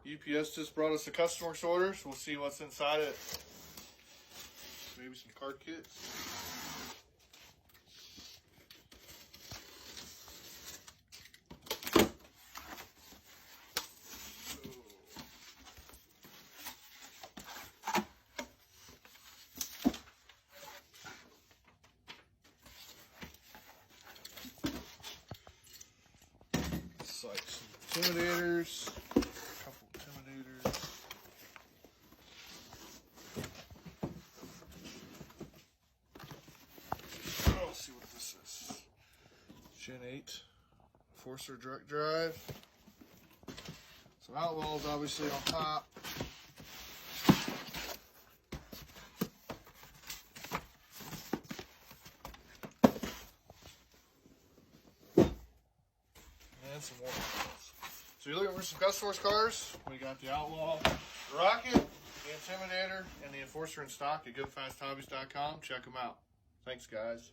UPS just brought us a customer's order, so we'll see what's inside it. Maybe some card kits. It's like some intimidators. See what this is. Gen 8 Forcer direct drive. Some Outlaws obviously on top. And some more. So you're looking for some customers cars? We got the Outlaw, the Rocket, the Intimidator, and the Enforcer in stock at goodfasthobbies.com. Check them out. Thanks, guys.